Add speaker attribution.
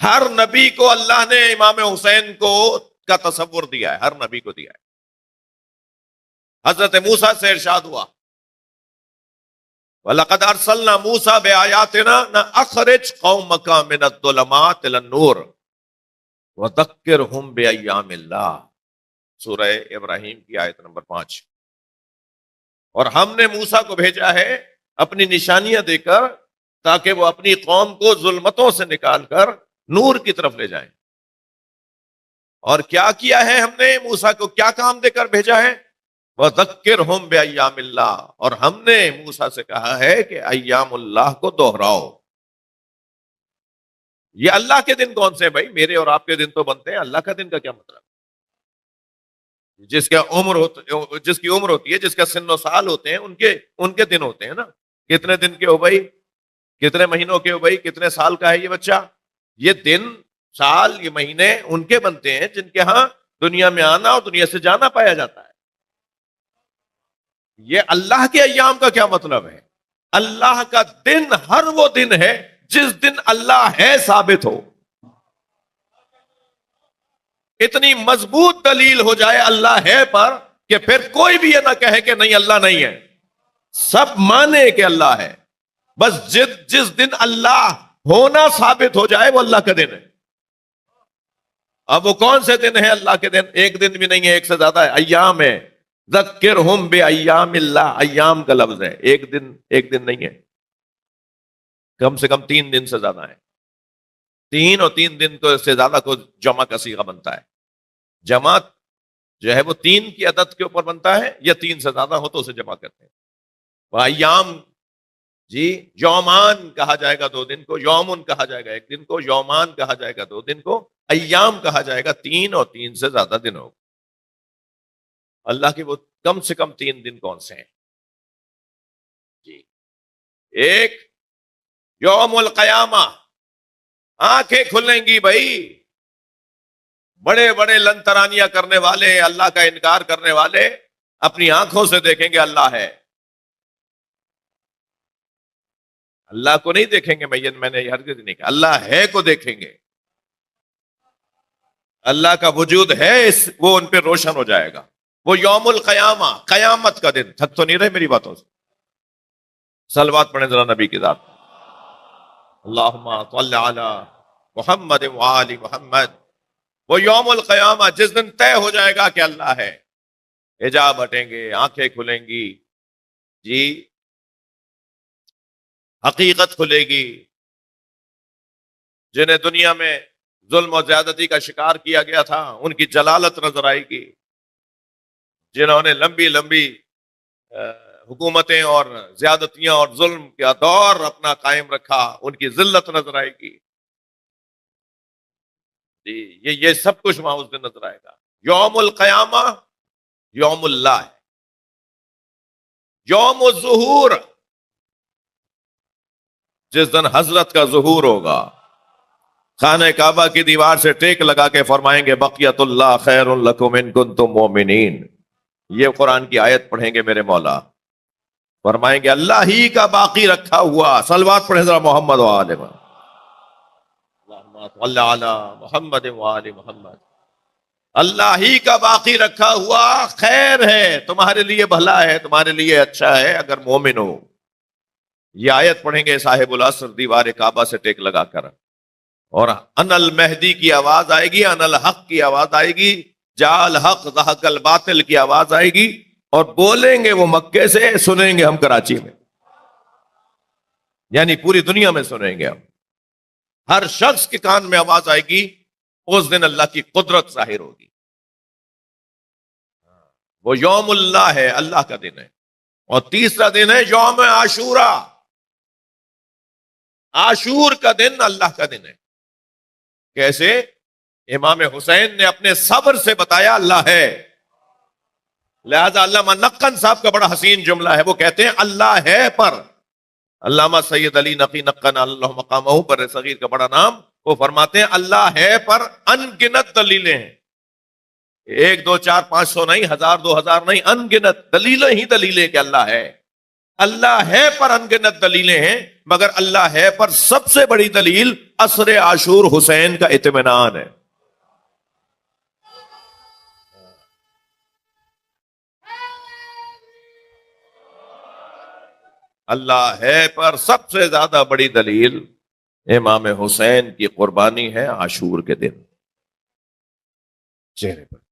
Speaker 1: ہر نبی کو اللہ نے امام حسین کو کا تصور دیا ہے، ہر نبی کو دیا ہے۔ حضرت موسیٰ سے ارشاد ہوا وَلَقَدْ أَرْسَلْنَا مُوسَىٰ بِآيَاتِنَا أَخْرِجْ قَوْمَكَ مِنَ الظُّلُمَاتِ إِلَى النُّورِ وَذَكِّرْهُمْ بِأَيَّامِ اللَّهِ، سورہ ابراہیم کی آیت نمبر 5۔ اور ہم نے موسیٰ کو بھیجا ہے اپنی نشانیاں دے کر تاکہ وہ اپنی قوم کو ظلمتوں سے نکال کر نور کی طرف لے جائیں۔ اور کیا کیا ہے ہم نے موسیٰ کو، کیا کام دے کر بھیجا ہے؟ وَذَكِّرْهُمْ بِأَيَّامِ اللَّهِ، اور ہم نے موسیٰ سے کہا ہے کہ ایام اللہ کو دوہراؤ۔ یہ اللہ کے دن کون سے بھائی؟ میرے اور آپ کے دن تو بنتے ہیں، اللہ کا دن کا کیا مطلب؟ جس کی عمر ہوتی ہے، جس کا سن و سال ہوتے ہیں، ان کے دن ہوتے ہیں نا۔ کتنے دن کے ہو بھائی؟ کتنے مہینوں کے ہو بھائی؟ کتنے سال کا ہے یہ بچہ؟ یہ دن، سال، یہ مہینے ان کے بنتے ہیں جن کے ہاں دنیا میں آنا اور دنیا سے جانا پایا جاتا ہے۔ یہ اللہ کے ایام کا کیا مطلب ہے؟ اللہ کا دن ہر وہ دن ہے جس دن اللہ ہے ثابت ہو۔ اتنی مضبوط دلیل ہو جائے اللہ ہے پر کہ پھر کوئی بھی یہ نہ کہے کہ نہیں اللہ نہیں ہے، سب مانے کہ اللہ ہے۔ بس جس دن اللہ ہونا ثابت ہو جائے وہ اللہ کا دن ہے۔ اب وہ کون سے دن ہے اللہ کے دن؟ ایک دن بھی نہیں ہے، ایک سے زیادہ ہے، ایام ہے۔ ذکرہم بایام اللہ، ایام کا لفظ ہے، ایک دن نہیں ہے، کم سے کم 3 دن سے زیادہ ہے۔ 3 اور 3 دن کو سے زیادہ کو جمع کا صیغہ بنتا ہے۔ جمع جو ہے وہ 3 کی عدد کے اوپر بنتا ہے، یا 3 سے زیادہ ہو تو اسے جمع کرتے ہیں۔ وہ ایام، جی یومان کہا جائے گا 2 دن کو، یومن کہا جائے گا 1 دن کو، یومان کہا جائے گا 2 دن کو، ایام کہا جائے گا 3 اور 3 سے زیادہ دن ہوگا۔ اللہ کے وہ کم سے کم 3 دن کون سے ہیں؟ جی، ایک یوم القیامہ، آنکھیں کھلیں گی بھائی، بڑے بڑے لن ترانیاں کرنے والے، اللہ کا انکار کرنے والے اپنی آنکھوں سے دیکھیں گے اللہ ہے۔ اللہ کو نہیں دیکھیں گے، میں نے ہرگز نہیں کہا، اللہ ہے کو دیکھیں گے۔ اللہ کا وجود ہے، وہ ان پہ روشن ہو جائے گا۔ وہ یوم القیامہ، قیامت کا دن۔ تھک تو نہیں رہے میری باتوں سے؟ صلوات پڑھیں ذرا نبی کی ذات۔ اللہم صلی علی محمد وآل محمد۔ وہ یوم القیامہ جس دن طے ہو جائے گا کہ اللہ ہے، حجاب ہٹیں گے، آنکھیں کھلیں گی، جی حقیقت کھلے گی۔ جنہیں دنیا میں ظلم و زیادتی کا شکار کیا گیا تھا ان کی جلالت نظر آئے گی، جنہوں نے لمبی لمبی حکومتیں اور زیادتیاں اور ظلم کا دور اپنا قائم رکھا ان کی ذلت نظر آئے گی۔ جی یہ سب کچھ وہاں اس دن نظر آئے گا۔ یوم القیامہ یوم اللہ ہے، یوم الظہور، جس دن حضرت کا ظہور ہوگا، خانہ کعبہ کی دیوار سے ٹیک لگا کے فرمائیں گے بقیت اللہ خیر لکم ان کنتم مؤمنین۔ یہ قرآن کی آیت پڑھیں گے میرے مولا، فرمائیں گے اللہ ہی کا باقی رکھا ہوا، صلوات پڑھیں ذرا محمد و آل محمد، اللہم صلی علی محمد و آل محمد۔ اللہ ہی کا باقی رکھا ہوا خیر ہے، تمہارے لیے بھلا ہے، تمہارے لیے اچھا ہے اگر مومن ہو۔ یہ آیت پڑھیں گے صاحب العصر دیوار کعبہ سے ٹیک لگا کر، اور ان المہدی کی آواز آئے گی، ان الحق کی آواز آئے گی، جاء الحق زہق الباطل کی آواز آئے گی، اور بولیں گے وہ مکے سے، سنیں گے ہم کراچی میں، یعنی پوری دنیا میں سنیں گے ہم۔ ہر شخص کے کان میں آواز آئے گی، اس دن اللہ کی قدرت ظاہر ہوگی۔ وہ یوم اللہ ہے، اللہ کا دن ہے۔ اور تیسرا دن ہے یوم عاشورہ، عاشور کا دن اللہ کا دن ہے۔ کیسے؟ امام حسین نے اپنے صبر سے بتایا اللہ ہے۔ لہذا علامہ نقن صاحب کا بڑا حسین جملہ ہے، وہ کہتے ہیں اللہ ہے پر، علامہ سید علی نقی نقن اللہ مقامہ پر صغیر کا بڑا نام، وہ فرماتے ہیں اللہ ہے پر ان گنت دلیلیں ہیں، 1 2 4 500 نہیں، 1000 2000 نہیں، ان گنت دلیلیں ہی دلیلیں کہ اللہ ہے۔ اللہ ہے پر ان گنت دلیلیں ہیں، مگر اللہ ہے پر سب سے بڑی دلیل عصر عاشور حسین کا اطمینان ہے. اللہ ہے پر سب سے زیادہ بڑی دلیل امام حسین کی قربانی ہے عاشور کے دن. چہرے پر